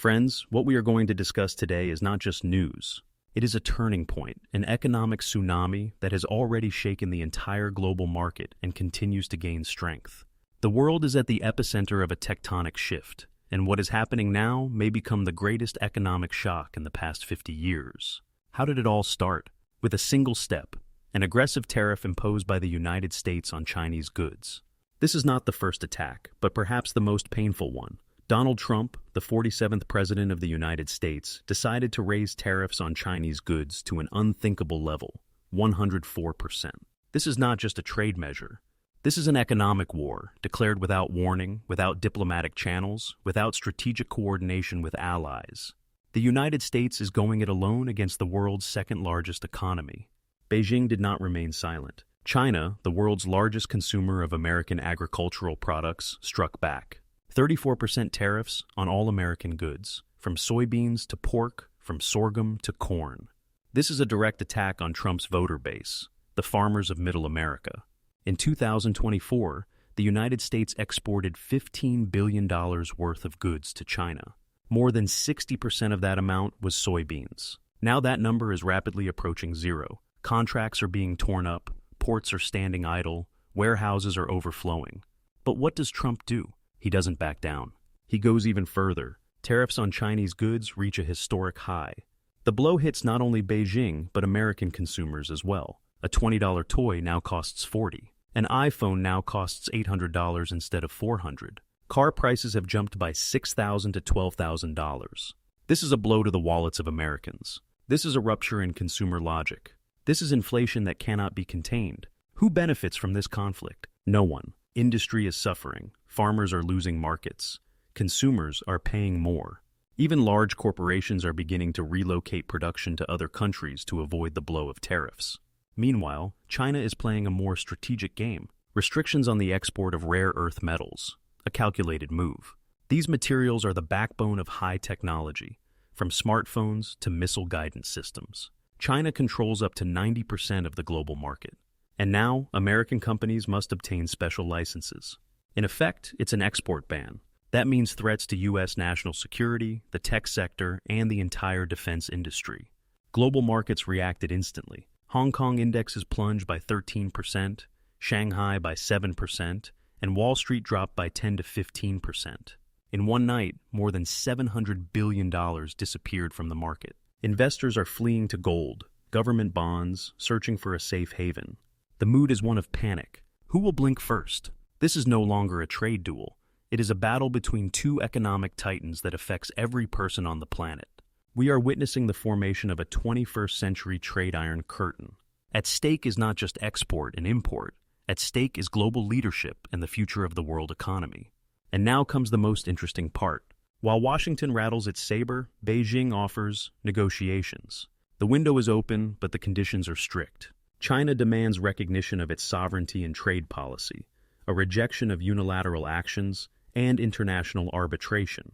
Friends, what we are going to discuss today is not just news. It is a turning point, an economic tsunami that has already shaken the entire global market and continues to gain strength. The world is at the epicenter of a tectonic shift, and what is happening now may become the greatest economic shock in the past 50 years. How did it all start? With a single step, an aggressive tariff imposed by the United States on Chinese goods. This is not the first attack, but perhaps the most painful one. Donald Trump, the 47th President of the United States, decided to raise tariffs on Chinese goods to an unthinkable level, 104%. This is not just a trade measure. This is an economic war, declared without warning, without diplomatic channels, without strategic coordination with allies. The United States is going it alone against the world's second-largest economy. Beijing did not remain silent. China, the world's largest consumer of American agricultural products, struck back. 34% tariffs on all American goods, from soybeans to pork, from sorghum to corn. This is a direct attack on Trump's voter base, the farmers of Middle America. In 2024, the United States exported $15 billion worth of goods to China. More than 60% of that amount was soybeans. Now that number is rapidly approaching zero. Contracts are being torn up, ports are standing idle, warehouses are overflowing. But what does Trump do? He doesn't back down. He goes even further. Tariffs on Chinese goods reach a historic high. The blow hits not only Beijing, but American consumers as well. A $20 toy now costs $40. An iPhone now costs $800 instead of $400. Car prices have jumped by $6,000 to $12,000. This is a blow to the wallets of Americans. This is a rupture in consumer logic. This is inflation that cannot be contained. Who benefits from this conflict? No one. Industry is suffering. Farmers are losing markets. Consumers are paying more. Even large corporations are beginning to relocate production to other countries to avoid the blow of tariffs. Meanwhile, China is playing a more strategic game. Restrictions on the export of rare earth metals. A calculated move. These materials are the backbone of high technology, from smartphones to missile guidance systems. China controls up to 90% of the global market. And now, American companies must obtain special licenses. In effect, it's an export ban. That means threats to U.S. national security, the tech sector, and the entire defense industry. Global markets reacted instantly. Hong Kong indexes plunged by 13%, Shanghai by 7%, and Wall Street dropped by 10 to 15%. In one night, more than $700 billion disappeared from the market. Investors are fleeing to gold, government bonds, searching for a safe haven. The mood is one of panic. Who will blink first? This is no longer a trade duel. It is a battle between two economic titans that affects every person on the planet. We are witnessing the formation of a 21st century trade iron curtain. At stake is not just export and import. At stake is global leadership and the future of the world economy. And now comes the most interesting part. While Washington rattles its saber, Beijing offers negotiations. The window is open, but the conditions are strict. China demands recognition of its sovereignty and trade policy, a rejection of unilateral actions, and international arbitration.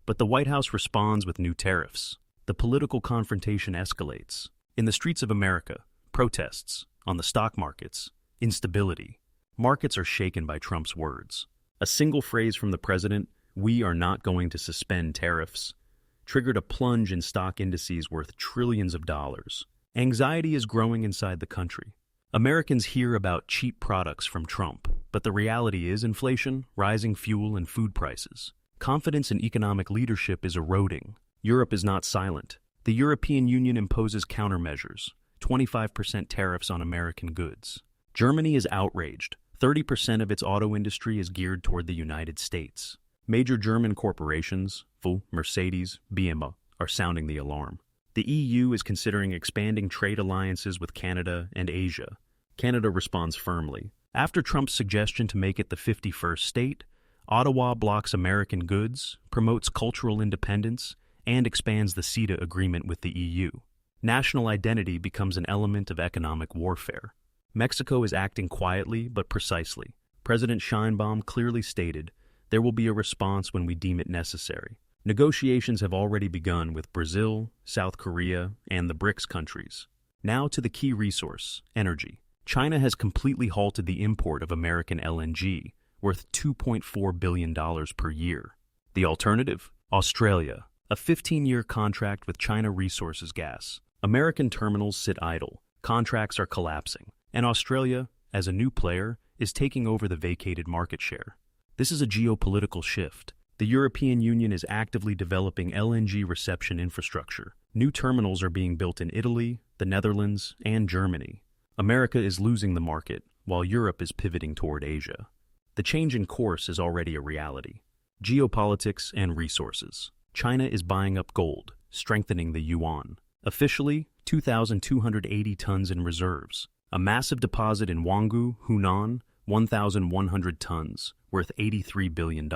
But the White House responds with new tariffs. The political confrontation escalates. In the streets of America, protests. On the stock markets, instability. Markets are shaken by Trump's words. A single phrase from the president, "We are not going to suspend tariffs," triggered a plunge in stock indices worth trillions of dollars. Anxiety is growing inside the country. Americans hear about cheap products from Trump, but the reality is inflation, rising fuel and food prices. Confidence in economic leadership is eroding. Europe is not silent. The European Union imposes countermeasures, 25% tariffs on American goods. Germany is outraged. 30% of its auto industry is geared toward the United States. Major German corporations, Mercedes, BMW, are sounding the alarm. The EU is considering expanding trade alliances with Canada and Asia. Canada responds firmly. After Trump's suggestion to make it the 51st state, Ottawa blocks American goods, promotes cultural independence, and expands the CETA agreement with the EU. National identity becomes an element of economic warfare. Mexico is acting quietly but precisely. President Sheinbaum clearly stated, "There will be a response when we deem it necessary." Negotiations have already begun with Brazil, South Korea, and the BRICS countries. Now to the key resource, energy. China has completely halted the import of American LNG, worth $2.4 billion per year. The alternative? Australia, A 15-year contract with China Resources Gas. American terminals sit idle, contracts are collapsing, and Australia, as a new player, is taking over the vacated market share. This is a geopolitical shift. The European Union is actively developing LNG reception infrastructure. New terminals are being built in Italy, the Netherlands, and Germany. America is losing the market, while Europe is pivoting toward Asia. The change in course is already a reality. Geopolitics and resources. China is buying up gold, strengthening the yuan. Officially, 2,280 tons in reserves. A massive deposit in Huanggu, Hunan, 1,100 tons, worth $83 billion.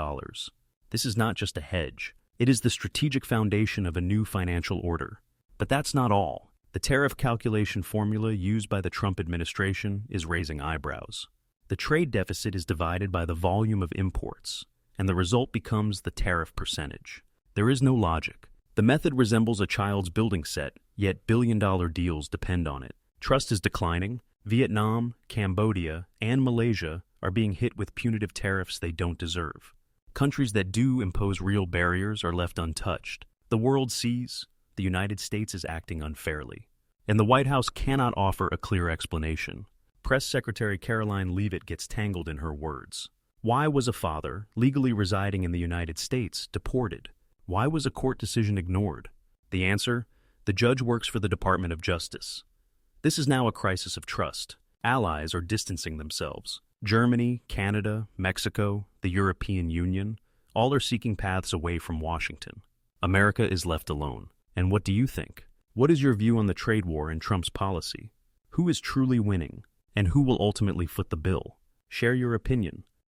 This is not just a hedge. It is the strategic foundation of a new financial order. But that's not all. The tariff calculation formula used by the Trump administration is raising eyebrows. The trade deficit is divided by the volume of imports, and the result becomes the tariff percentage. There is no logic. The method resembles a child's building set, yet billion-dollar deals depend on it. Trust is declining. Vietnam, Cambodia, and Malaysia are being hit with punitive tariffs they don't deserve. Countries that do impose real barriers are left untouched. The world sees the United States is acting unfairly, and the White House cannot offer a clear explanation. Press Secretary Caroline Leavitt gets tangled in her words. Why was a father, legally residing in the United States, deported? Why was a court decision ignored? The answer? The judge works for the Department of Justice. This is now a crisis of trust. Allies are distancing themselves. Germany, Canada, Mexico, the European Union, all are seeking paths away from Washington. America is left alone. And what do you think? What is your view on the trade war and Trump's policy? Who is truly winning? And who will ultimately foot the bill? Share your opinion.